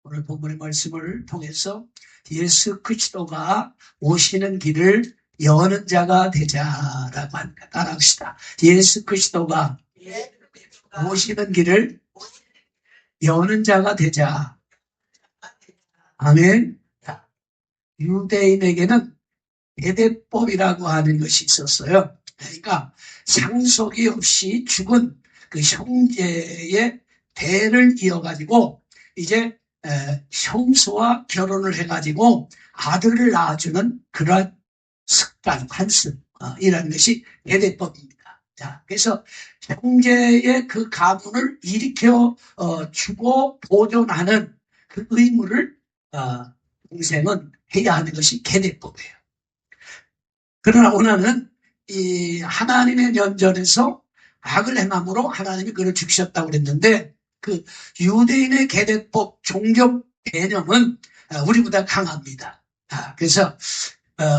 오늘 본문의 말씀을 통해서 예수 그리스도가 오시는 길을 여는 자가 되자라고 합니다. 따라합시다. 예수 그리스도가 오시는 길을 여는 자가 되자. 아멘. 유대인에게는 대대법이라고 하는 것이 있었어요. 그러니까 상속이 없이 죽은 그 형제의 대를 이어가지고 이제 형수와 결혼을 해가지고 아들을 낳아주는 그러한 습관, 관습 이라는 것이 대대법입니다. 자, 그래서 형제의 그 가문을 일으켜 주고 보존하는 그 의무를 동생은 해야 하는 것이 계대법이에요. 그러나 오늘은 이 하나님의 면전에서 악을 행함으로 하나님이 그를 죽이셨다고 그랬는데 그 유대인의 계대법 종교 개념은 우리보다 강합니다. 그래서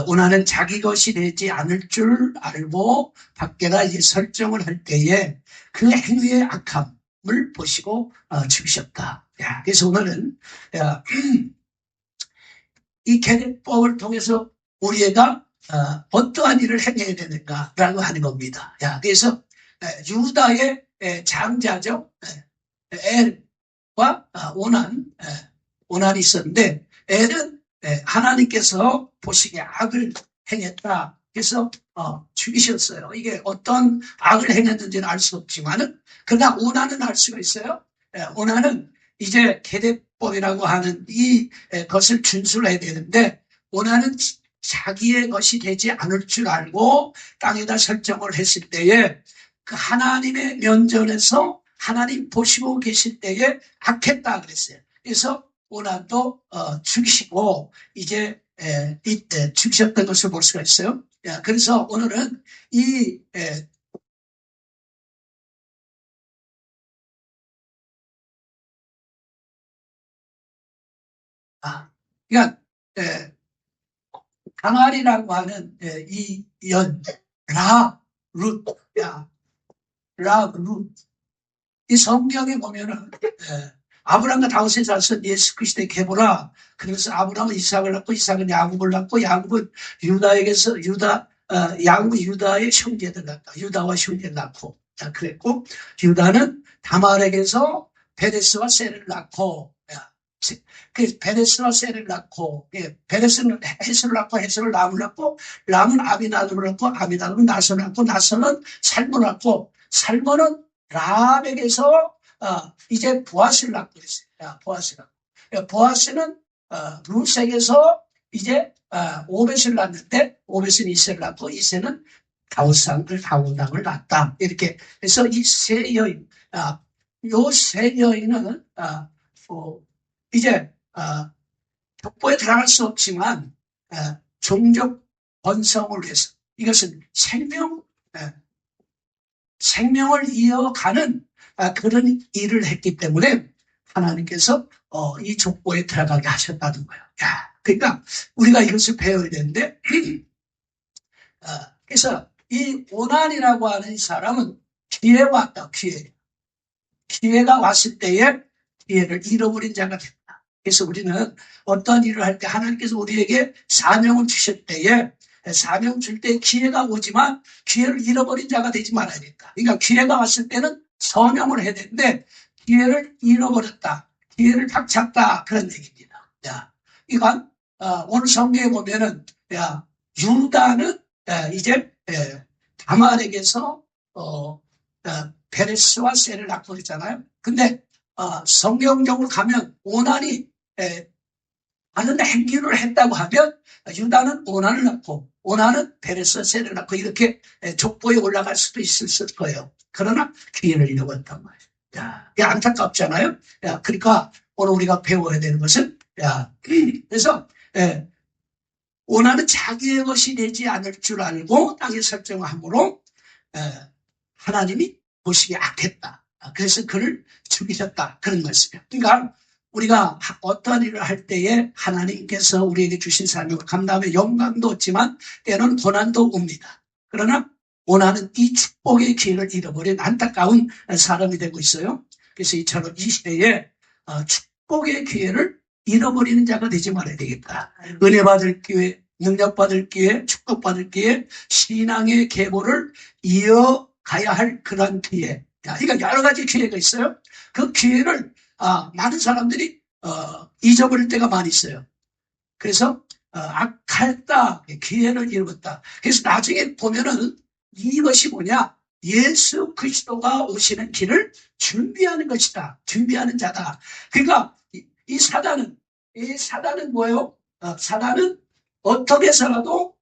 오나는 자기 것이 되지 않을 줄 알고 밖에다 이제 설정을 할 때에 그 행위의 악함을 보시고 죽이셨다. 그래서 오늘은 이 계대법을 통해서 우리가 어떠한 일을 행해야 되는가라고 하는 겁니다. 그래서 유다의 장자죠. 엘과 오난이 있었는데 엘은 하나님께서 보시기에 악을 행했다. 그래서 죽이셨어요. 이게 어떤 악을 행했는지는 알 수 없지만은 그러나 오난은 알 수가 있어요. 오난은 이제 계대법이라고 하는 이 것을 준수해야 되는데 오난은 자기의 것이 되지 않을 줄 알고 땅에다 설정을 했을 때에 그 하나님의 면전에서 하나님 보시고 계실 때에 악했다 그랬어요. 그래서 오난도 죽이시고 이제 이때 죽이셨던 것을 볼 수가 있어요. 그래서 오늘은 이 그러니까 강알이라고 하는 이 연, 룻, 룻. 이 성경에 보면은 아브라함과 다윗의 자손 예수 그리스도의 계보라. 그래서 아브라함은 이삭을 낳고 이삭은 야곱을 낳고 야곱은 야곱은 유다의 형제들 낳다. 유다와 형제를 낳고 그랬고 유다는 다말에게서 베레스와 셀을 낳고 베레스와 셀을 낳고 베레스는 헤스를 낳고 헤스를 람을 낳고 람은 아비나답을 낳고 아비나답은 나선을 낳고 나선은 살몬을 낳고 살몬은 라합에게서 이제 보아스를 낳고 있어요. 보아스는 룻에게서 이제 오벳을 낳는데 오벳은 이세를 낳고 이세는 다윗당을 낳았다. 이렇게 해서 이 세 여인, 요 세 여인은 이제 족보에 들어갈 수 없지만 종족 번성을 위해서 이것은 생명을 이어가는 그런 일을 했기 때문에 하나님께서 이 족보에 들어가게 하셨다는 거예요. 그러니까 우리가 이것을 배워야 되는데 그래서 이 오난이라고 하는 이 사람은 기회가 왔다. 기회가 왔을 때에 기회를 잃어버린 자가 됐다. 그래서 우리는 어떤 일을 할 때 하나님께서 우리에게 사명을 주실 때에 사명 줄 때 기회가 오지만 기회를 잃어버린 자가 되지 말아야 된다. 그러니까 기회가 왔을 때는 서명을 해야 되는데 기회를 잃어버렸다. 기회를 박찼다. 그런 얘기입니다. 이건 오늘 성경에 보면은 유다는 이제 다말에게서 베레스와 셀을 낳고 그랬잖아요. 근데 성경적으로 가면 오난이 다른 행위를 했다고 하면 유다는 오난을 낳고 오난은 베레스와 셀을 낳고 이렇게 족보에 올라갈 수도 있을 거예요. 그러나 기회를 잃어버렸단 말이에요. 이게 안타깝잖아요. 그러니까 오늘 우리가 배워야 되는 것은 그래서 오난은 자기의 것이 되지 않을 줄 알고 땅에 설정함으로 하나님이 보시기에 악했다. 그래서 그를 죽이셨다. 그런 말씀이에요. 그러니까 우리가 어떤 일을 할 때에 하나님께서 우리에게 주신 사명을 감당하며 영광도 없지만 때로는 고난도 옵니다. 그러나 오나는 이 축복의 기회를 잃어버린 안타까운 사람이 되고 있어요. 그래서 이처럼 이 시대에 축복의 기회를 잃어버리는 자가 되지 말아야 되겠다. 은혜 받을 기회, 능력 받을 기회, 축복 받을 기회, 신앙의 계보를 이어가야 할 그런 기회. 그러니까 여러 가지 기회가 있어요. 그 기회를 많은 사람들이 잊어버릴 때가 많이 있어요. 그래서 악했다, 기회를 잃었다. 그래서 나중에 보면은 이것이 뭐냐? 예수 그리스도가 오시는 길을 준비하는 것이다. 준비하는 자다. 그러니까 이 사단은 뭐예요? 사단은 어떻게 해서라도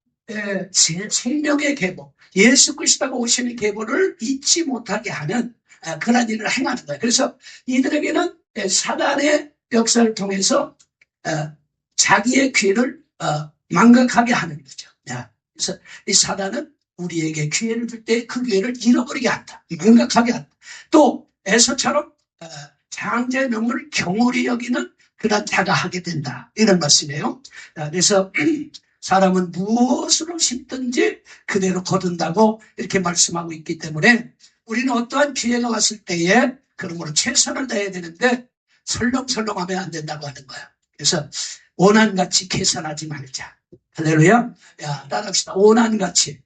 생명의 계보, 예수 그리스도가 오시는 계보를 잊지 못하게 하는 그런 일을 행하는 거예요. 그래서 이들에게는 사단의 역사를 통해서 자기의 기회를 망각하게 하는 거죠. 그래서 이 사단은 우리에게 기회를 줄 때 그 기회를 잃어버리게 한다. 망각하게 한다. 또 에서처럼 장자의 명분을 경홀히 여기는 그런 자가 하게 된다. 이런 말씀이에요. 그래서 사람은 무엇으로 심든지 그대로 거둔다고 이렇게 말씀하고 있기 때문에 우리는 어떠한 기회가 왔을 때에 그러므로 최선을 다해야 되는데 설렁설렁하면 안 된다고 하는 거야. 그래서 오난같이 계산하지 말자. 할렐루야. 따라합시다. 오난같이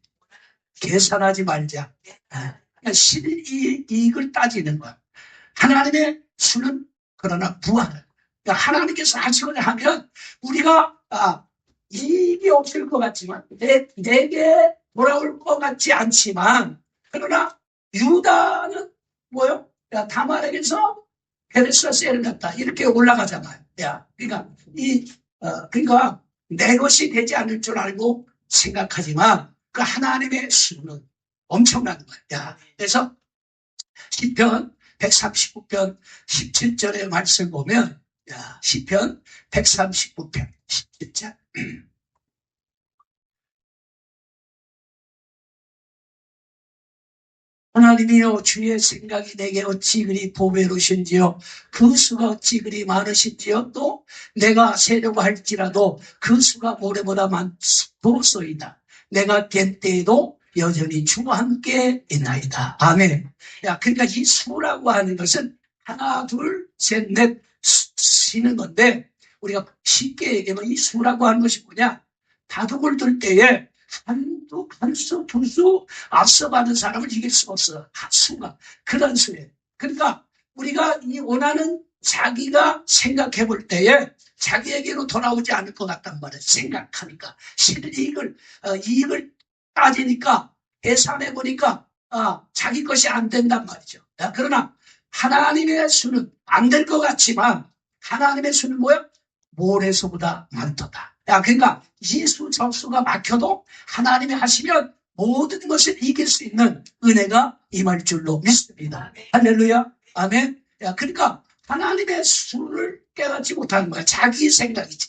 계산하지 말자. 그러니까 실이익을 따지는 거야. 하나님의 수는 그러나 무한한. 그러니까 하나님께서 하시고자 하면 우리가 이익이 없을 것 같지만 내게 돌아올 것 같지 않지만 그러나 유다는 뭐요? 다말에게서 베레스가 셀을 갔다 이렇게 올라가잖아요. 그러니까 그러니까 내 것이 되지 않을 줄 알고 생각하지만 그 하나님의 수는 엄청난 거예요. 그래서 시편 139편 17절의 말씀 보면 시편 139편 17절 하나님이여 주의 생각이 내게 어찌 그리 보배로신지요 그 수가 어찌 그리 많으신지요 또 내가 세려고 할지라도 그 수가 모래보다 많소이다 내가 깬 때에도 여전히 주와 함께 있나이다. 아멘. 그러니까 이 수라고 하는 것은 하나 둘 셋 넷 쉬는 건데 우리가 쉽게 얘기하면 이 수라고 하는 것이 뭐냐? 바둑을 둘 때에 한 수, 두 수 앞서가는 사람을 이길 수 없어. 수가. 그런 수예요. 그러니까 우리가 이 원하는 자기가 생각해 볼 때에 자기에게로 돌아오지 않을 것 같단 말이에요. 생각하니까. 이익을 따지니까, 계산해 보니까, 자기 것이 안 된단 말이죠. 그러나 하나님의 수는 안 될 것 같지만, 하나님의 수는 뭐야? 모래수보다 많도다. 그러니까 이수 저수가 막혀도 하나님이 하시면 모든 것을 이길 수 있는 은혜가 임할 줄로 믿습니다. 할렐루야. 아멘. 그러니까 하나님의 수를 깨닫지 못하는 거야. 자기 생각이지.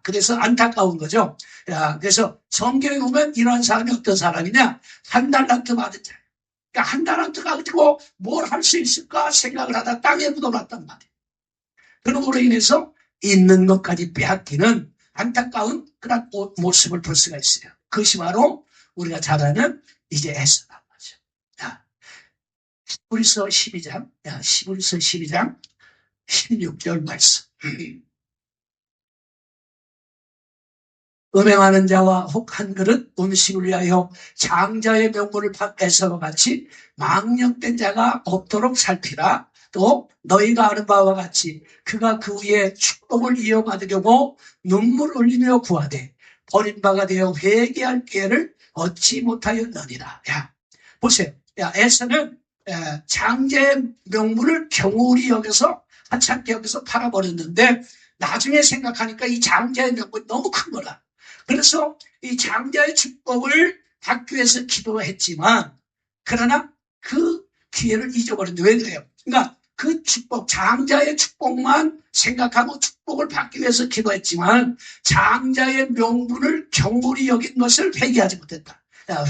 그래서 안타까운 거죠. 그래서 성경에 보면 이런 사람이 어떤 사람이냐? 한 달란트 받은 자. 그러니까 한 달란트 가지고 뭘 할 수 있을까 생각을 하다 땅에 묻어놨단 말이에요. 그러므로 인해서 있는 것까지 빼앗기는 안타까운 그런 모습을 볼 수가 있어요. 그것이 바로 우리가 잘 아는 이제 에서란 말이죠. 히브리서 12장 16절 말씀. 음행하는 자와 혹 한 그릇 음식을 위하여 장자의 명분을 에서와 같이 망령된 자가 없도록 살피라. 또 너희가 아는 바와 같이 그가 그 위에 축복을 이어받으려고 눈물 흘리며 구하되 버린 바가 되어 회개할 기회를 얻지 못하였느니라. 보세요. 에서는 장자의 명분을 경홀히 여겨서 하찮게 여겨서 팔아버렸는데 나중에 생각하니까 이 장자의 명분이 너무 큰 거라. 그래서 이 장자의 축복을 받기 위해서 기도했지만 그러나 그 기회를 잊어버렸는데 왜 그래요? 그러니까 그 축복, 장자의 축복만 생각하고 축복을 받기 위해서 기도했지만 장자의 명분을 경홀히 여긴 것을 회개하지 못했다.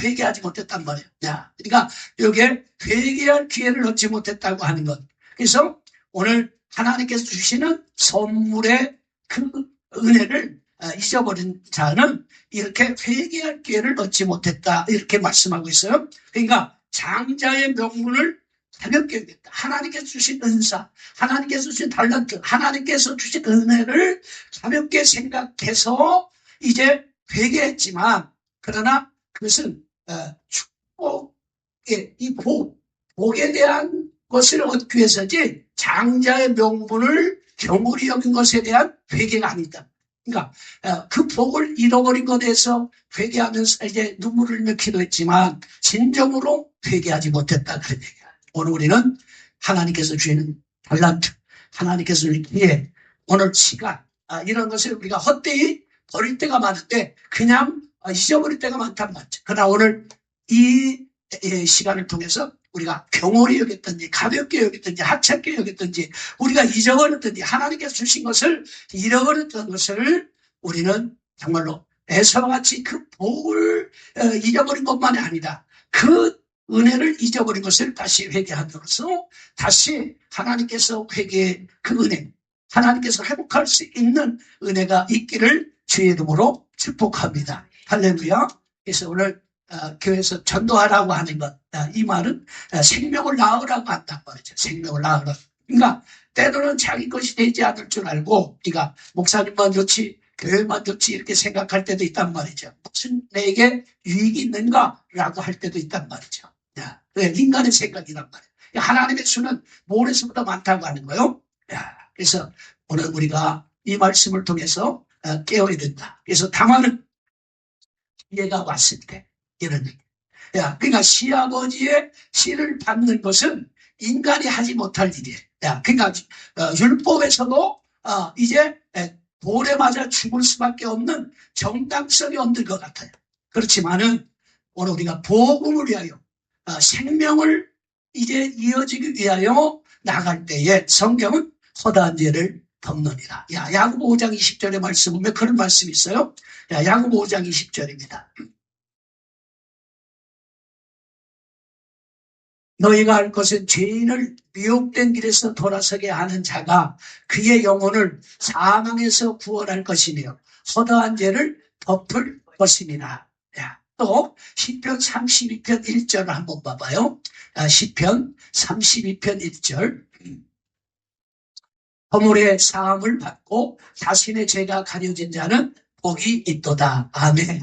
회개하지 못했단 말이에요. 그러니까 이게 회개할 기회를 얻지 못했다고 하는 것. 그래서 오늘 하나님께서 주시는 선물의 그 은혜를 잊어버린 자는 이렇게 회개할 기회를 얻지 못했다. 이렇게 말씀하고 있어요. 그러니까 장자의 명분을 가볍게 여겼다. 하나님께서 주신 은사, 하나님께서 주신 달란트, 하나님께서 주신 은혜를 가볍게 생각해서 이제 회개했지만, 그러나 그것은 축복의 이 복에 대한 것을 얻기 위해서지 장자의 명분을 경홀히 여긴 것에 대한 회개가 아니다. 그러니까 그 복을 잃어버린 것에 대해서 회개하면서 이제 눈물을 흘며 기도했지만 진정으로 회개하지 못했다, 그런 얘기야. 오늘 우리는 하나님께서 주시는 달란트, 하나님께서 주시는 기회, 오늘 시간, 이런 것을 우리가 헛되이 버릴 때가 많은데 그냥 잊어버릴 때가 많단 말이죠. 그러나 오늘 이 시간을 통해서 우리가 경홀히 여겼든지 가볍게 여겼든지 하찮게 여겼든지 우리가 잊어버렸든지 하나님께서 주신 것을 잃어버렸던 것을 우리는 정말로 에서와 같이 그 복을 잊어버린 것만이 아니다. 그 은혜를 잊어버린 것을 다시 회개함으로써 다시 하나님께서 회개의 그 은혜, 하나님께서 회복할 수 있는 은혜가 있기를 주의 이름으로 축복합니다. 할렐루야. 그래서 오늘 교회에서 전도하라고 하는 것, 이 말은 생명을 낳으라고 한단 말이죠. 생명을 낳으라. 그러니까 때로는 자기 것이 되지 않을 줄 알고 그러니까 목사님만 좋지 교회만 좋지 이렇게 생각할 때도 있단 말이죠. 무슨 내게 유익이 있는가라고 할 때도 있단 말이죠. 인간의 생각이란 말이에요. 하나님의 수는 모래수보다 많다고 하는 거예요. 그래서 오늘 우리가 이 말씀을 통해서 깨어야 된다. 그래서 다만은 기회가 왔을 때 이런 얘기. 그러니까 시아버지의 씨를 받는 것은 인간이 하지 못할 일이에요. 그러니까 율법에서도 이제 돌에 맞아 죽을 수밖에 없는 정당성이 없는 것 같아요. 그렇지만은 오늘 우리가 복음을 위하여 생명을 이제 이어지기 위하여 나갈 때에 성경은 허다한 죄를 덮느니라. 야고보 5장 20절의 말씀 보면 그런 말씀이 있어요. 야고보 5장 20절입니다. 너희가 할 것은 죄인을 미혹된 길에서 돌아서게 하는 자가 그의 영혼을 사망에서 구원할 것이며 허다한 죄를 덮을 것이니라. 또 시편 32편 1절을 한번 봐봐요. 시편 32편 1절. 허물의 사함을 받고 자신의 죄가 가려진 자는 복이 있도다. 아멘.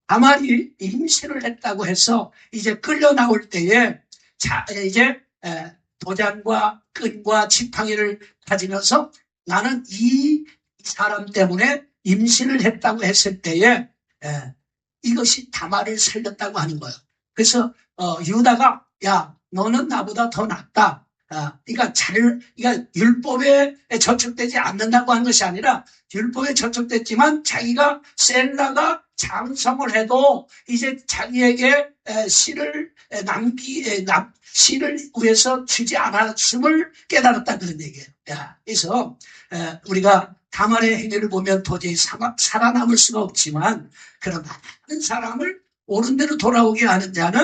다말이 임신을 했다고 해서 이제 끌려 나올 때에 이제 도장과 끈과 지팡이를 가지면서 나는 이 사람 때문에 임신을 했다고 했을 때에 이것이 다말을 살렸다고 하는 거예요. 그래서 유다가 너는 나보다 더 낫다. 그러니까 율법에 저촉되지 않는다고 하는 것이 아니라 율법에 저촉됐지만 자기가 셀라가 장성을 해도 이제 자기에게 씨를 위해서 주지 않았음을 깨달았다, 그런 얘기예요. 그래서 우리가 다말의 행위를 보면 도저히 살아남을 수가 없지만 그런 많은 사람을 옳은 대로 돌아오게 하는 자는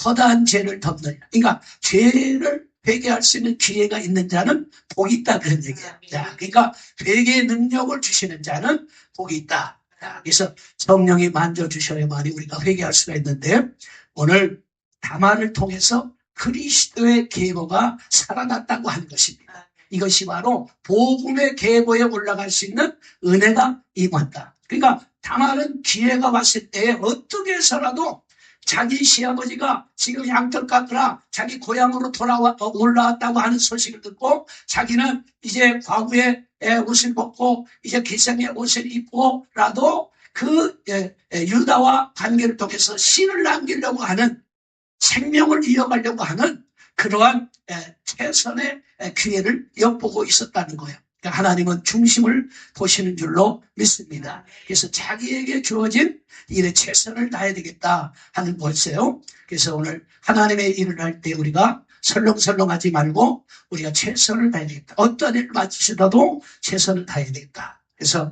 허다한 죄를 덮느니라. 그러니까 죄를 회개할 수 있는 기회가 있는 자는 복이 있다, 그런 얘기예요. 그러니까 회개의 능력을 주시는 자는 복이 있다. 그래서 성령이 만져주셔야만이 우리가 회개할 수가 있는데 오늘 다말을 통해서 그리스도의 계보가 살아났다고 하는 것입니다. 이것이 바로 복음의 계보에 올라갈 수 있는 은혜가 임한다. 그러니까 다말은 기회가 왔을 때 어떻게 해서라도 자기 시아버지가 지금 양털 깎으라 자기 고향으로 올라왔다고 하는 소식을 듣고 자기는 이제 과부의 옷을 벗고 이제 기생의 옷을 입고라도 그 유다와 관계를 통해서 씨를 남기려고 하는 생명을 이어가려고 하는 그러한 최선의 기회를 엿보고 있었다는 거예요. 그러니까 하나님은 중심을 보시는 줄로 믿습니다. 그래서 자기에게 주어진 일에 최선을 다해야 되겠다 하는 거였어요. 그래서 오늘 하나님의 일을 할 때 우리가 설렁설렁하지 말고 우리가 최선을 다해야 되겠다. 어떤 일을 맡으시더라도 최선을 다해야 되겠다. 그래서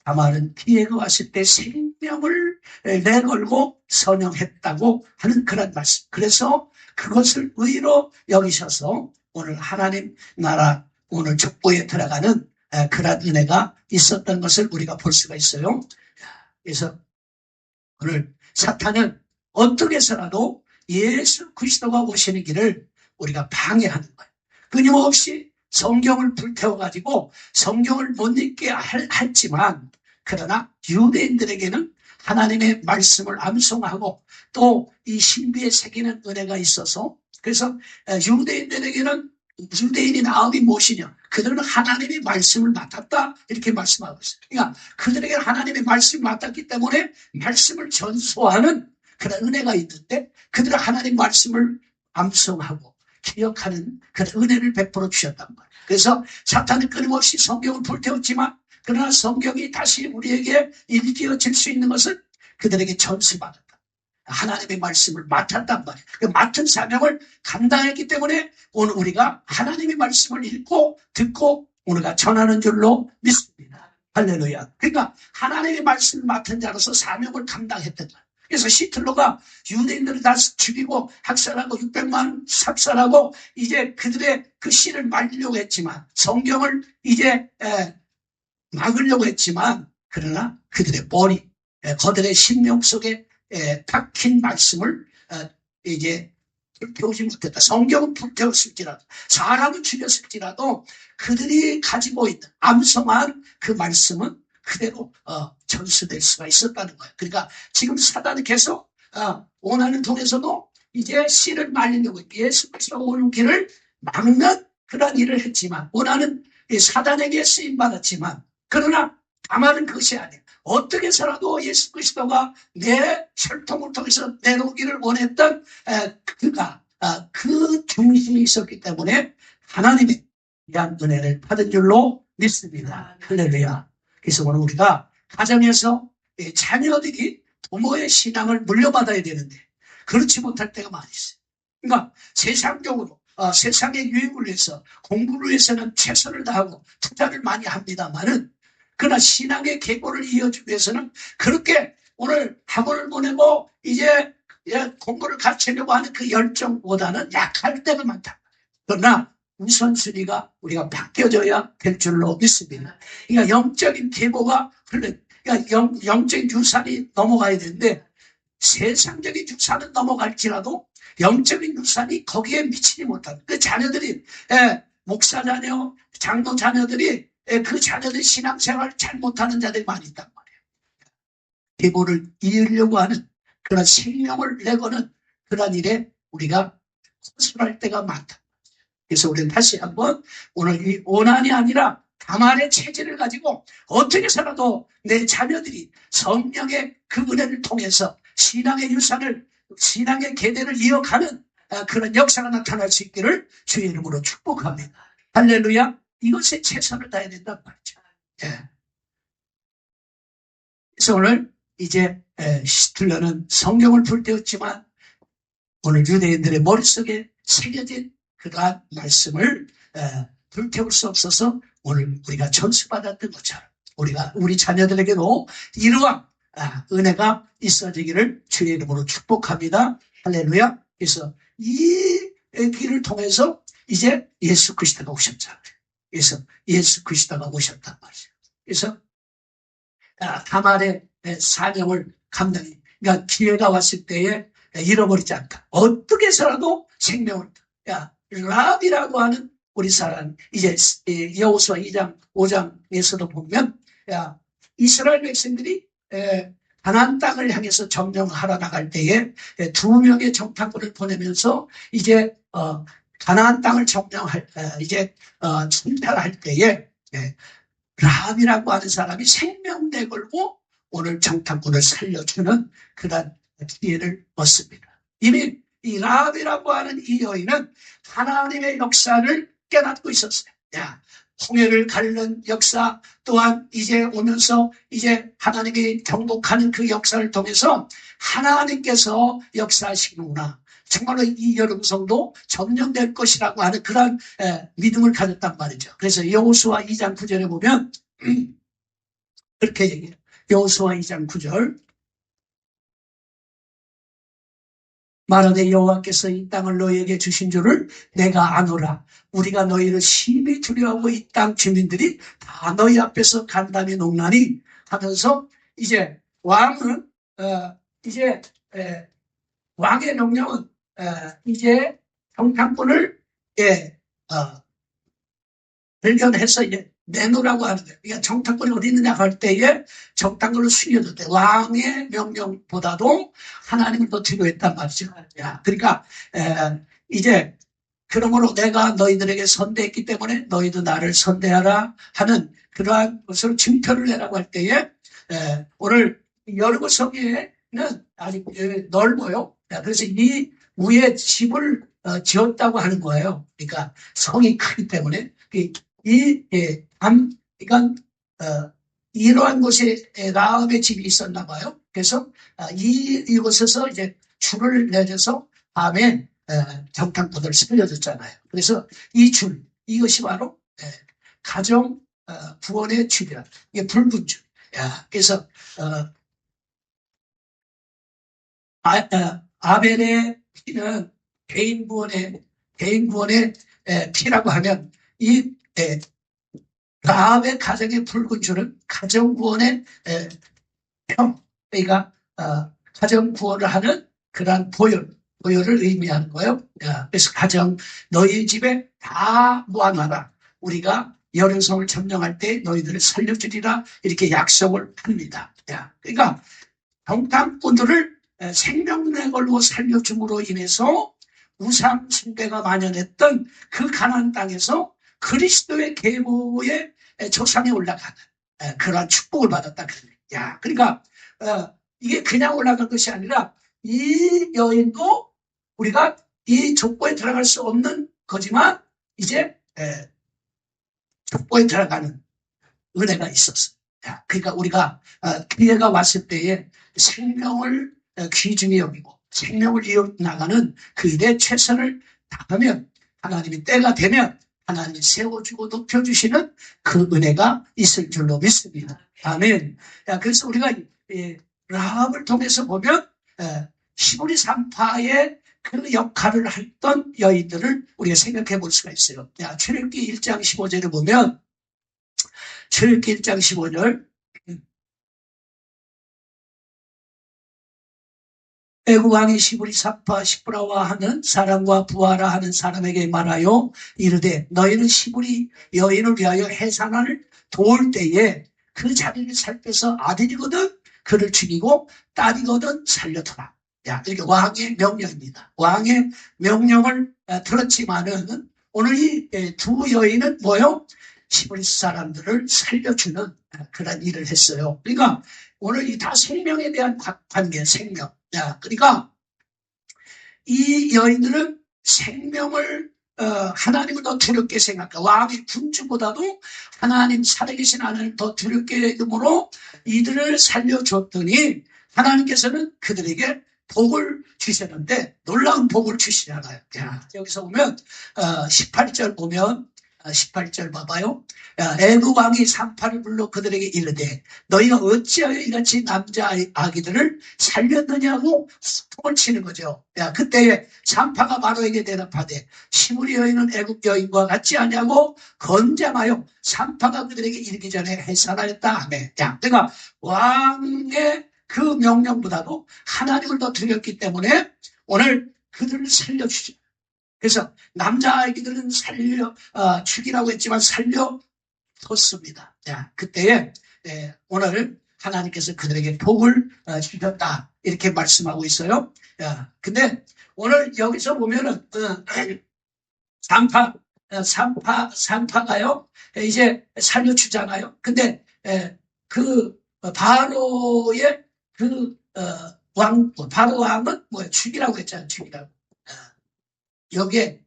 다말은 기회가 왔을 때 생명을 내걸고 선영했다고 하는 그런 말씀. 그래서 그것을 의로 여기셔서 오늘 하나님 나라 오늘 족보에 들어가는 그런 은혜가 있었던 것을 우리가 볼 수가 있어요. 그래서 오늘 사탄은 어떻게 해서라도 예수 그리스도가 오시는 길을 우리가 방해하는 거예요. 끊임없이 성경을 불태워가지고 성경을 못 읽게 했지만, 그러나 유대인들에게는 하나님의 말씀을 암송하고 또 이 신비에 새기는 은혜가 있어서, 그래서 유대인들에게는 유대인의 마음이 무엇이냐? 그들은 하나님의 말씀을 맡았다, 이렇게 말씀하고 있어요. 그러니까 그들에게 하나님의 말씀을 맡았기 때문에 말씀을 전수하는 그런 은혜가 있는데, 그들은 하나님 말씀을 암송하고 기억하는 그런 은혜를 베풀어 주셨단 말이에요. 그래서 사탄은 끊임없이 성경을 불태웠지만, 그러나 성경이 다시 우리에게 일깨어질 수 있는 것은 그들에게 전수받았다, 하나님의 말씀을 맡았단 말이에요. 그 맡은 사명을 감당했기 때문에 오늘 우리가 하나님의 말씀을 읽고 듣고 우리가 전하는 줄로 믿습니다. 할렐루야. 그러니까 하나님의 말씀을 맡은 자로서 사명을 감당했던 거예요. 그래서 시틀로가 유대인들을 다 죽이고 학살하고 600만 삽살하고 이제 그들의 그 씨를 말리려고 했지만, 성경을 이제 막으려고 했지만, 그러나 그들의 머리, 그들의 심령 속에 박힌 말씀을 이제 불태우지 못했다. 성경은 불태웠을지라도, 사람은 죽였을지라도 그들이 가지고 있는 암송한 그 말씀은 그대로 전수될 수가 있었다는 거예요. 그러니까 지금 사단은 계속 오난을 통해서도 이제 씨를 말리려고 예수 그리스도가 오는 길을 막는 그런 일을 했지만, 오난은 사단에게 쓰임받았지만, 그러나 다만은 그것이 아니에요. 어떻게 해서라도 예수 그리스도가 내 혈통을 통해서 내놓기를 원했던 그가 그 중심이 있었기 때문에 하나님의 귀한 은혜를 받은 줄로 믿습니다. 할렐루야. 그래서 오늘 우리가 가정에서 자녀들이 부모의 신앙을 물려받아야 되는데 그렇지 못할 때가 많이 있어요. 그러니까 세상적으로 세상의 유익을 위해서, 공부를 위해서는 최선을 다하고 투자를 많이 합니다만은, 그러나 신앙의 계보를 이어주기 위해서는 그렇게 오늘 학원을 보내고 이제 공부를 가르치려고 하는 그 열정보다는 약할 때가 많다. 그러나 우선순위가 우리가 바뀌어져야 될 줄로 믿습니다. 그러니까 영적인 계보가 그러니까 영적인 유산이 넘어가야 되는데, 세상적인 유산은 넘어갈지라도 영적인 유산이 거기에 미치지 못하는 그 자녀들이, 목사 자녀, 장로 자녀들이, 그 자녀들이 신앙생활을 잘 못하는 자들이 많이 있단 말이에요. 계보를 이으려고 하는 그런 생명을 내거는 그런 일에 우리가 허술할 때가 많다. 그래서 우리는 다시 한번 오늘 이 오난이 아니라 다만의 체질을 가지고 어떻게 해서라도 내 자녀들이 성령의 그 은혜를 통해서 신앙의 유산을, 신앙의 계대를 이어가는 그런 역사가 나타날 수 있기를 주의 이름으로 축복합니다. 할렐루야. 이것에 최선을 다해야 된단 말이죠. 그래서 오늘 이제 시틀러는 성경을 불태웠지만 오늘 유대인들의 머릿속에 새겨진 그러한 말씀을 불태울 수 없어서 오늘 우리가 전수받았던 것처럼 우리 자녀들에게도 이러한 은혜가 있어지기를 주의 이름으로 축복합니다. 할렐루야. 그래서 이 길을 통해서 이제 예수 그리스도가 오셨잖아요. 그래서 예수 그리스도가 오셨단 말이에요. 그래서 다말의 사명을 감당해. 그러니까 기회가 왔을 때에 잃어버리지 않다. 어떻게 해서라도 생명을, 라합이라고 하는 우리 사람, 이제 여호수아 2장, 5장에서도 보면, 이스라엘 백성들이 가나안 땅을 향해서 점령하러 나갈 때에 2명의 정탐꾼을 보내면서 이제 가나안 땅을 점령할 침탈할 때에 라합이라고 하는 사람이 생명 내걸고 오늘 정탐꾼을 살려주는 그런 기회를 얻습니다. 이미 이 라합이라고 하는 이 여인은 하나님의 역사를 깨닫고 있었어요. 홍해를 가르는 역사 또한 이제 오면서 이제 하나님이 경복하는 그 역사를 통해서 하나님께서 역사하시는구나. 정말로 이 여름성도 점령될 것이라고 하는 그런 믿음을 가졌단 말이죠. 그래서 여호수아 2장 9절에 보면 그렇게 얘기해요. 여호수아 2장 9절. 말하되 여호와께서 이 땅을 너희에게 주신 줄을 내가 아노라. 우리가 너희를 심히 두려워하고 이 땅 주민들이 다 너희 앞에서 간담이 농나니 하면서 이제 왕은 왕의 명령은 이제 정탐꾼을 발견해서 이제 내놓으라고 하는 거예요. 그러니까 정탐꾼이 어디 있느냐 할 때에 정탐꾼을 숨겨줬대. 왕의 명령보다도 하나님을 더 두려워했단 말이죠. 그러니까 이제 그러므로 내가 너희들에게 선대했기 때문에 너희도 나를 선대하라 하는 그러한 것을 증표를 내라고 할 때에 오늘 여리고 성에는 아주 넓어요. 그래서 이 위에 집을 지었다고 하는 거예요. 그러니까 성이 크기 때문에 그러니까 이러한 곳에 라합의 집이 있었나 봐요. 그래서 이곳에서 이제 줄을 내려서 밤에 정탐꾼을 살려줬잖아요. 그래서 이 줄, 이것이 바로 가정 구원의 줄이야. 이게 붉은 줄. 그래서 아벨의 피는 개인 구원의 피라고 하면 이 라합의 가정의 붉은 줄은 가정 구원의 형, 그러니까 가정 구원을 하는 그러한 보혈을 의미하는 거예요. 그래서 가정 너희 집에 다 모아놔라. 우리가 여리고성을 점령할 때 너희들을 살려주리라 이렇게 약속을 합니다. 그러니까 정탐꾼들을 생명내 걸로 살려줌으로 인해서 우상 숭배가 만연했던 그 가나안 땅에서 그리스도의 계보의 조상에 올라가는 그러한 축복을 받았다. 그러니까 이게 그냥 올라간 것이 아니라 이 여인도 우리가 이 족보에 들어갈 수 없는 거지만 이제 족보에 들어가는 은혜가 있었어요. 그러니까 우리가 기회가 왔을 때에 생명을 귀중히 여기고 생명을 이어나가는 그 일에 최선을 다하면 하나님이 때가 되면 하나님이 세워주고 높여주시는 그 은혜가 있을 줄로 믿습니다. 아멘. 그래서 우리가 라합을 통해서 보면 시브리 산파의 그 역할을 했던 여인들을 우리가 생각해 볼 수가 있어요. 출애굽기 1장 15절을 보면 출애굽기 1장 15절 애굽 왕이 시브리 산파 시브라와 하는 사람과 부하라 하는 사람에게 말하여 이르되 너희는 시브리 여인을 위하여 해산을 도울 때에 그 자리를 살펴서 아들이거든 그를 죽이고 딸이거든 살려두라. 이게 왕의 명령입니다. 왕의 명령을 들었지만은 오늘 이 두 여인은 뭐요? 시브리 사람들을 살려주는 그런 일을 했어요. 그러니까 오늘 이 다 생명에 대한 관계, 생명. 그러니까 이 여인들은 생명을 하나님을 더 두렵게 생각하고 왕의 군주보다도 하나님 살아계신 하나님을 더 두렵게 여김으로 이들을 살려줬더니 하나님께서는 그들에게 복을 주셨는데 놀라운 복을 주시잖아요. 여기서 보면 18절 보면 18절 봐봐요. 애굽 왕이 산파를 불러 그들에게 이르되 너희가 어찌하여 이같이 남자 아기들을 살렸느냐고 통을 치는 거죠. 그때 산파가 바로에게 대답하되 시므리 여인은 애굽 여인과 같지 않냐고 건장하여 산파가 그들에게 이르기 전에 해산하였다 하매. 그러니까 왕의 그 명령보다도 하나님을 더 두렵기 때문에 오늘 그들을 살려주죠. 그래서 남자아이들은 죽이라고 했지만 살려뒀습니다. 그때에 오늘 하나님께서 그들에게 복을 주셨다 이렇게 말씀하고 있어요. 근데 오늘 여기서 보면은 산파가요 이제 살려주잖아요. 근데 그 바로의 바로 왕은 뭐야? 죽이라고 했잖아요. 죽이라고. 여기에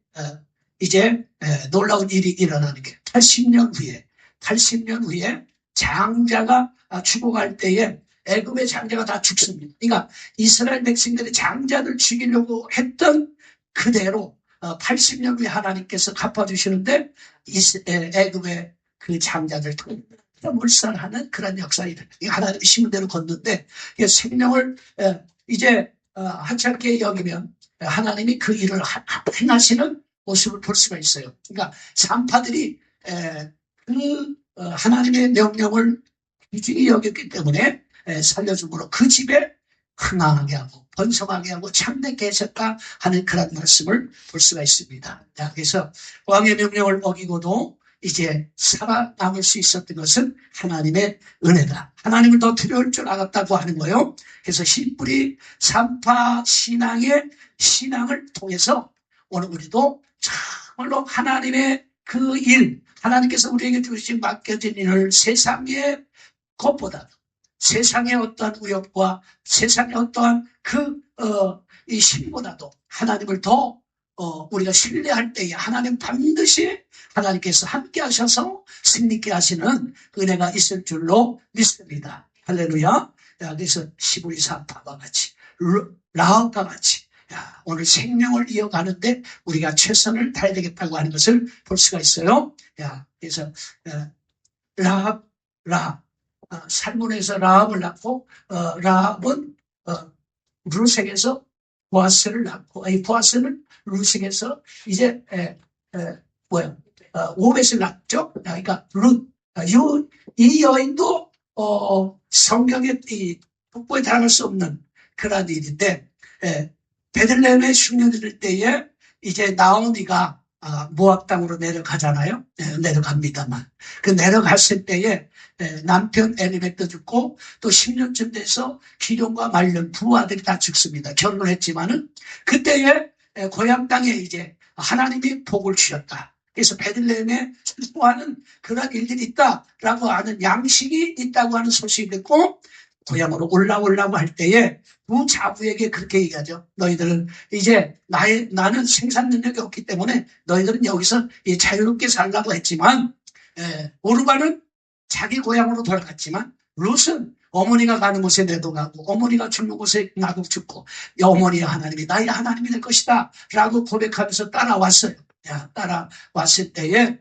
이제 놀라운 일이 일어나는 게 80년 후에 장자가 죽어갈 때에 애굽의 장자가 다 죽습니다. 그러니까 이스라엘 백성들의 장자들 죽이려고 했던 그대로 80년 후에 하나님께서 갚아주시는데 애굽의 그 장자들 몰살하는 그런 역사가 하나님의 심은대로 걷는데 생명을 이제 하찮게 여기면 하나님이 그 일을 행하시는 모습을 볼 수가 있어요. 그러니까 산파들이 그 하나님의 명령을 귀중히 여겼기 때문에 살려줌으로 그 집에 흥황하게 하고 번성하게 하고 참되게 하셨다 하는 그런 말씀을 볼 수가 있습니다. 자, 그래서 왕의 명령을 어기고도 이제 살아남을 수 있었던 것은 하나님의 은혜다. 하나님을 더 두려울 줄 알았다고 하는 거예요. 그래서 신뿌리 산파 신앙의 신앙을 통해서 오늘 우리도 참말로 하나님의 그 일, 하나님께서 우리에게 주신 맡겨진 일을 세상의 것보다 세상의 어떠한 위협과 세상의 어떠한 이 신보다도 하나님을 더 우리가 신뢰할 때에 하나님 반드시 하나님께서 함께 하셔서 승리케 하시는 은혜가 있을 줄로 믿습니다. 할렐루야. 그래서 시브리 사파와 같이 라합과 같이 오늘 생명을 이어가는데 우리가 최선을 다해야 되겠다고 하는 것을 볼 수가 있어요. 그래서 라합 살문에서 라합을 낳고 라합은 루색에서 보아스를 낳고 이 보아스는 루색에서 이제 오벳을 낳죠. 그러니까 이 여인도 성경의 이 북부에 달할 수 없는 그런 일인데 베들레헴에 흉년될 때에 이제 나오미가 모압 땅으로 내려가잖아요. 내려갑니다만 그 내려갔을 때에 남편 엘리멜도 죽고 또 10년쯤 돼서 기럯과 말년 두 아들이 다 죽습니다. 결혼했지만은 그때에 고향 땅에 이제 하나님이 복을 주셨다. 그래서 베들레헴에 출소하는 그런 일들이 있다라고 하는 양식이 있다고 하는 소식이 듣고 고향으로 올라오려고 할 때에 두 자부에게 그렇게 얘기하죠. 너희들은 이제 나는 생산 능력이 없기 때문에 너희들은 여기서 자유롭게 살라고 했지만 오르바는 자기 고향으로 돌아갔지만 룻은 어머니가 가는 곳에 내도 가고 어머니가 죽는 곳에 나도 죽고 어머니의 하나님이 나의 하나님이 될 것이다 라고 고백하면서 따라왔어요. 따라왔을 때에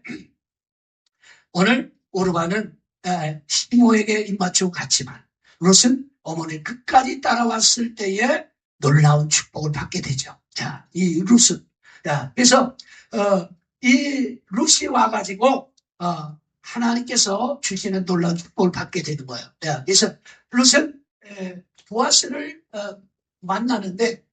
오늘 오르바는 시모에게 입맞추고 갔지만 룻은 어머니 끝까지 따라왔을 때에 놀라운 축복을 받게 되죠. 자, 이 룻은 그래서 이 룻이 와가지고 하나님께서 주시는 놀라운 축복을 받게 되는 거예요. 그래서 룻은 보아스를 만나는데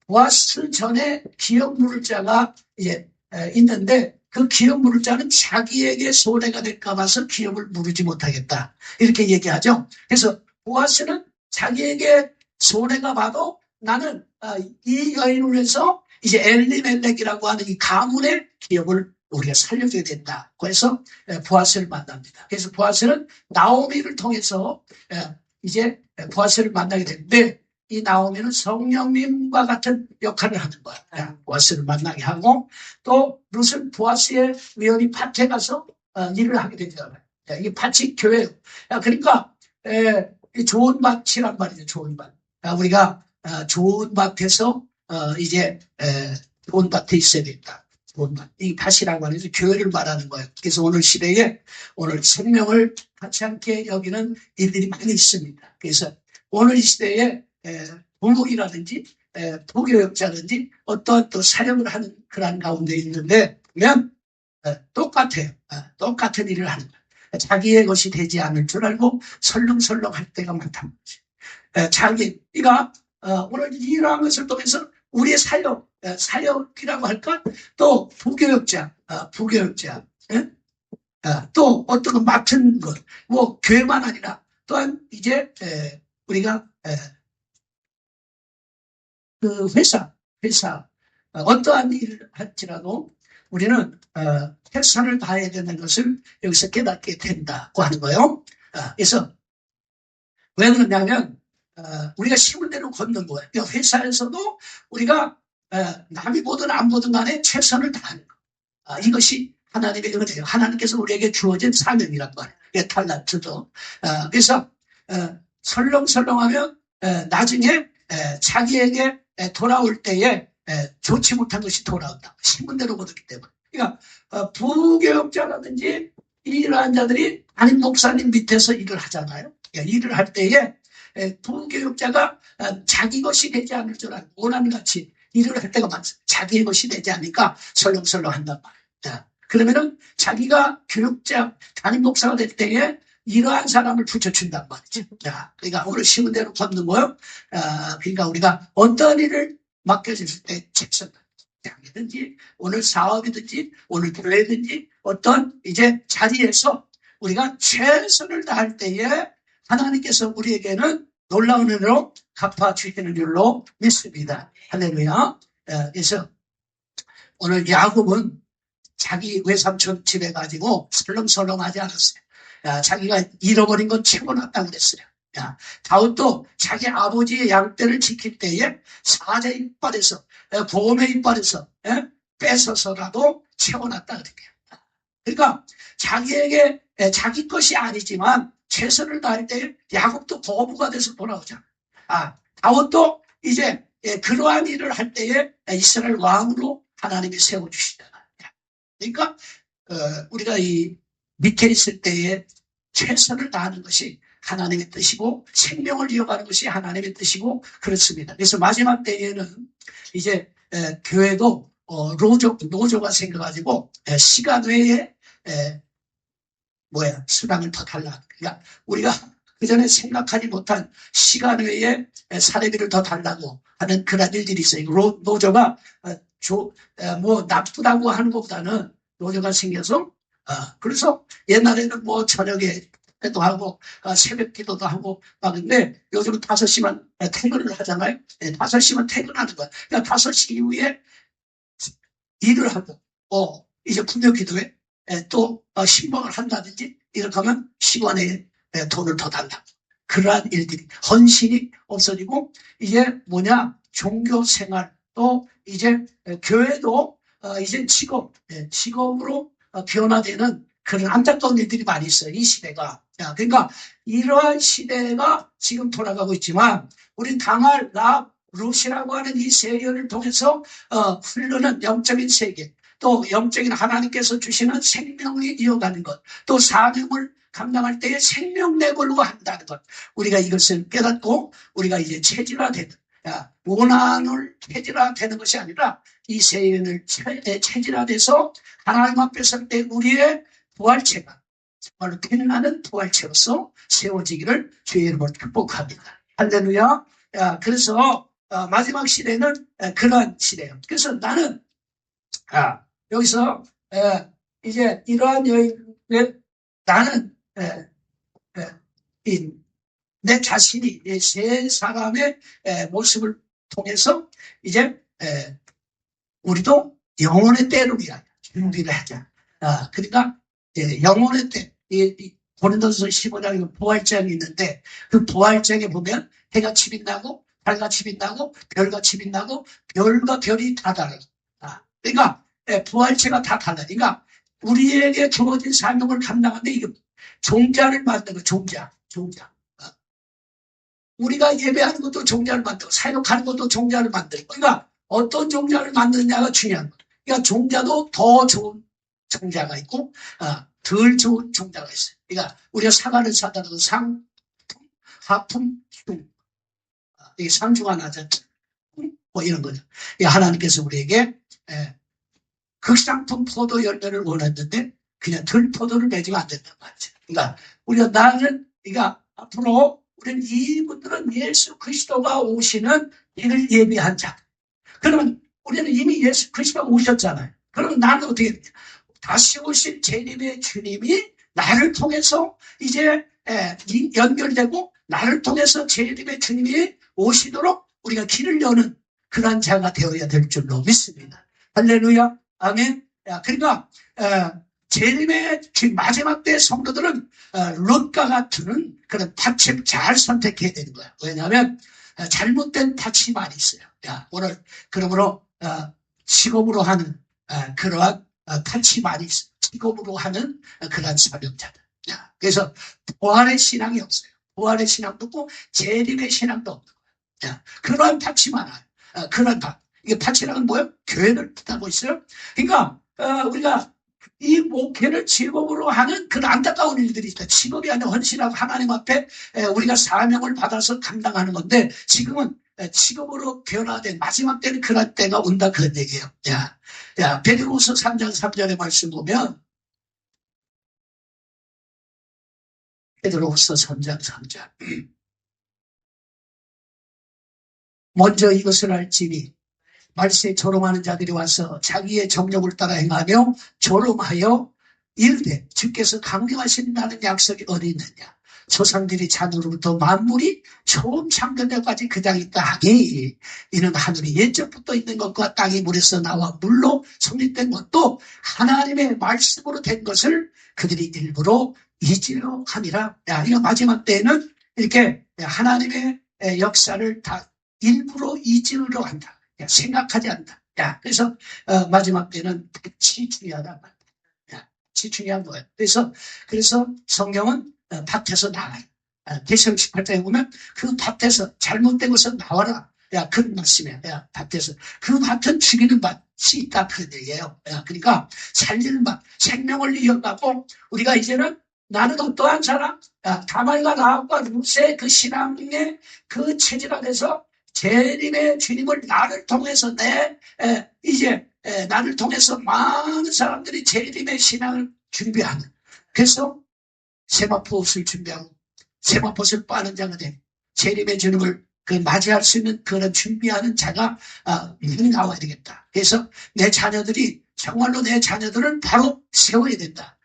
보아스 전에 기업 물을 자가 이제 있는데 그 기업 물을 자는 자기에게 손해가 될까 봐서 기업을 물지 못하겠다 이렇게 얘기하죠. 그래서 보아스는 자기에게 손해가 봐도 나는 이 여인을 위해서 이제 엘리멜렉이라고 하는 이 가문의 기업을 우리가 살려줘야 된다. 그래서 보아스를 만납니다. 그래서 보아스는 나오미를 통해서 이제 보아스를 만나게 되는데 이 나오미는 성령님과 같은 역할을 하는 거야. 보아스를 만나게 하고 또 룻은 보아스의 위원이 밭에 가서 일을 하게 되잖아요. 이게 밭이 교회예요. 그러니까 좋은 밭이란 말이죠. 좋은 밭. 우리가 좋은 밭에서 이제 좋은 밭에 있어야 된다. 좋은 밭. 이 밭이라고 하는 게 교회를 말하는 거예요. 그래서 오늘 시대에 오늘 생명을 같이 함께 여기는 일들이 많이 있습니다. 그래서 오늘 이 시대에 부목이라든지 부교역자든지 어떠한 또 사역을 하는 그런 가운데 있는데 보면 똑같아요. 똑같은 일을 하는 거예요. 자기의 것이 되지 않을 줄 알고 설렁설렁 할 때가 많다는 거지. 자기가 오늘 이러한 것을 통해서 우리의 사역이라고 할까? 또 부교역자, 또 어떤 거 맡은 것, 뭐 교회만 아니라 또한 이제 우리가 그 회사 어떠한 일을 할지라도 우리는 최선을 다해야 되는 것을 여기서 깨닫게 된다고 하는 거예요. 그래서 왜 그러냐면 우리가 심은 대로 걷는 거예요. 그러니까 회사에서도 우리가 남이 보든 안 보든 간에 최선을 다하는 거. 이것이 하나님의 은혜예요. 하나님께서 우리에게 주어진 사명이란 말이에요. 탈란트도. 그래서 설렁설렁하면 나중에 자기에게 돌아올 때에 좋지 못한 것이 돌아온다. 심은 대로 거두기 때문에. 그러니까 부교역자라든지 이러한 자들이 담임 목사님 밑에서 일을 하잖아요. 그러니까 일을 할 때에 부교역자가 자기 것이 되지 않을 줄 알고 원하는같이 일을 할 때가 많습니다. 자기의 것이 되지 않으니까 설렁설렁 한단 말이에요. 그러면은 자기가 교육자 담임 목사가 될 때에 이러한 사람을 붙여준단 말이죠. 자, 그러니까 오늘 심은 대로 걷는 거요. 그러니까 우리가 어떤 일을 맡겨졌을 때 최선을 다하든지 오늘 사업이든지 오늘 교회든지 어떤 이제 자리에서 우리가 최선을 다할 때에 하나님께서 우리에게는 놀라운 은혜로 갚아주시는 줄로 믿습니다. 할렐루야. 그래서 오늘 야곱은 자기 외삼촌 집에 가지고 설렁설렁하지 않았어요. 자기가 잃어버린 건 채워놨다고 그랬어요. 다윗도 자기 아버지의 양떼를 지킬 때에 사자 이빨에서 곰의 이빨에서 뺏어서라도 채워놨다 그래요. 그러니까 자기에게 자기 것이 아니지만 최선을 다할 때 야곱도 거부가 돼서 돌아오잖아. 다윗도 이제 그러한 일을 할 때에 이스라엘 왕으로 하나님이 세워주시잖아. 그러니까 우리가 이 밑에 있을 때에 최선을 다하는 것이 하나님의 뜻이고 생명을 이어가는 것이 하나님의 뜻이고 그렇습니다. 그래서 마지막 때에는 이제 교회도 노조가 생겨가지고 시간 외에 수당을 더 달라. 그러니까 우리가 그전에 생각하지 못한 시간 외에 사례비를 더 달라고 하는 그런 일들이 있어요. 노조가 나쁘다고 하는 것보다는 노조가 생겨서 그래서 옛날에는 저녁에 도 하고 새벽 기도도 하고 근데 요즘은 5시만 퇴근을 하잖아요. 5시만 퇴근하는 거야. 그러니까 5시 이후에 일을 하고 이제 구역 기도에 또 신방을 한다든지 이렇게 하면 시간에 돈을 더 달라. 그러한 일들이 헌신이 없어지고 이제 종교 생활 또 이제 교회도 이제 직업으로 변화되는 그런 안타까운 일들이 많이 있어요. 이 시대가. 그러니까 이러한 시대가 지금 돌아가고 있지만 우린 당할 루시라고 하는 이 세계를 통해서 흐르는 영적인 세계 또 영적인 하나님께서 주시는 생명이 이어가는 것 또 사명을 감당할 때에 생명 내걸로 한다는 것 우리가 이것을 깨닫고 우리가 이제 체질화되는 원한을 체질화되는 것이 아니라 이 세연을 체질화돼서 하나님 앞에 설 때 우리의 부활체가 정말로 빛나는 부활체로서 세워지기를 주의 이름으로 축복합니다. 할렐루야. 그래서 마지막 시대는 그러한 시대예요. 그래서 나는 여기서 이제 이러한 여인을 나는 내 자신이 세 사람의 모습을 통해서 이제 우리도 영혼의 때를 위하여 준비를 하자. 그러니까 영혼의 때 고린도서 15장에 부활장이 있는데 그 부활장에 보면 해같이 빛나고 달같이 빛나고 별같이 빛나고 별과 별이 다 달라요. 그러니까 부활체가 다 달라요. 그러니까 우리에게 주어진 사명을 감당하는데 이게 종자를 만드는 거 종자. 우리가 예배하는 것도 종자를 만들고 사역하는 것도 종자를 만들고 그러니까 어떤 종자를 만드느냐가 중요한 거예요. 그러니까 종자도 더 좋은 종자가 있고 덜 좋은 종자가 있어요. 그러니까 우리가 사과를 사다라도 상품, 하품, 흉 이게 상중하 나자 이런 거죠. 하나님께서 우리에게 극상품 포도 열매를 원했는데 그냥 들포도를 내주면 안 된단 말이죠. 그러니까 우리가 그러니까 앞으로 우리는 이분들은 예수 그리스도가 오시는 이를 예비한 자. 그러면 우리는 이미 예수 그리스도가 오셨잖아요. 그러면 나는 어떻게 됩니까? 다시 오신 재림의 주님이 나를 통해서 이제 연결되고 나를 통해서 재림의 주님이 오시도록 우리가 길을 여는 그런 자가 되어야 될 줄로 믿습니다. 할렐루야. 아멘. 그러니까 재림의 마지막 때 성도들은 롯과 같은 그런 밭을 잘 선택해야 되는 거야. 왜냐하면 잘못된 밭이 많이 있어요. 오늘 그러므로 직업으로 하는 그러한 밭이 많이 있어요. 직업으로 하는 그러한 사명자들. 그래서 부활의 신앙이 없어요. 부활의 신앙도 없고 재림의 신앙도 없는 거예요. 그러한 밭이 많아요. 그러한 밭. 이게 밭이라는 뭐예요? 교회를 뜻하고 있어요. 그러니까 우리가 이 목회를 직업으로 하는 그런 안타까운 일들이 있다. 직업이 아니라 헌신하고 하나님 앞에 우리가 사명을 받아서 감당하는 건데 지금은 직업으로 변화된 마지막 때는 그런 때가 온다 그런 얘기예요. 베드로후서 3장 3절의 말씀 보면 베드로후서 3장 3절. 먼저 이것을 알지니 말세에 조롱하는 자들이 와서 자기의 정욕을 따라 행하며 조롱하여 이르되 주께서 강림하신다는 약속이 어디 있느냐. 조상들이 자녀로부터 만물이 처음 창조되기까지 그 땅이 있다 하니 이는 하늘이 옛적부터 있는 것과 땅이 물에서 나와 물로 성립된 것도 하나님의 말씀으로 된 것을 그들이 일부러 잊으려 함이라. 이거 마지막 때에는 이렇게 하나님의 역사를 다 일부러 잊으려 한다. 생각하지 않는다. 그래서 마지막 때는 빛이 중요하다. 빛이 중요한 거예요. 그래서 성경은 밭에서 나와요. 계시록 18장에 보면 그 밭에서 잘못된 것은 나와라. 그런 말씀이야. 밭에서. 그 밭은 죽이는 밭이 있다. 그런 얘기예요. 그러니까 살리는 밭, 생명을 이어가고 우리가 이제는 나는 어떠한 사람, 다말과 라합과 룻의 그 신앙의 그 체질 안에서 재림의 주님을 나를 통해서 나를 통해서 많은 사람들이 재림의 신앙을 준비하는. 그래서 세마포옷을 준비하고 세마포옷을 빠는 자가 된 재림의 주님을 맞이할 수 있는 그런 준비하는 자가 많이 나와야 되겠다. 그래서 내 자녀들이 정말로 내 자녀들을 바로 세워야 된다.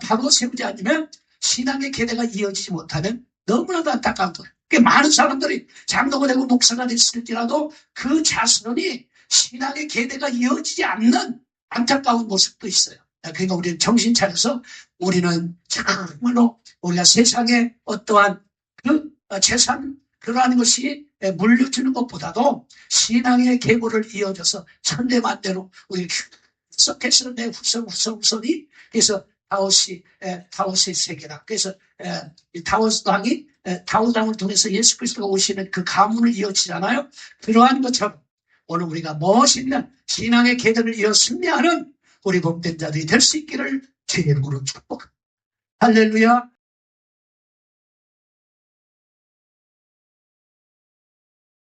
바로 세우지 않으면 신앙의 계대가 이어지지 못하는 너무나도 안타까운 거예요. 많은 사람들이 장로가 되고 목사가 됐을지라도 그 자손이 신앙의 계대가 이어지지 않는 안타까운 모습도 있어요. 그러니까 우리는 정신 차려서 우리는 정말로 우리가 세상에 어떠한 그 재산 그러한 것이 물려주는 것보다도 신앙의 계보를 이어져서 천대만대로 우리 계속해서 내 후손이 그래서 다윗의 세계라. 그래서 다윗 왕을 통해서 예수 그리스도가 오시는 그 가문을 이어지잖아요. 그러한 것처럼 오늘 우리가 멋있는 신앙의 계대를 이어 승리하는 우리 복된 자들이 될 수 있기를 주의 이름으로 축복합니다. 할렐루야.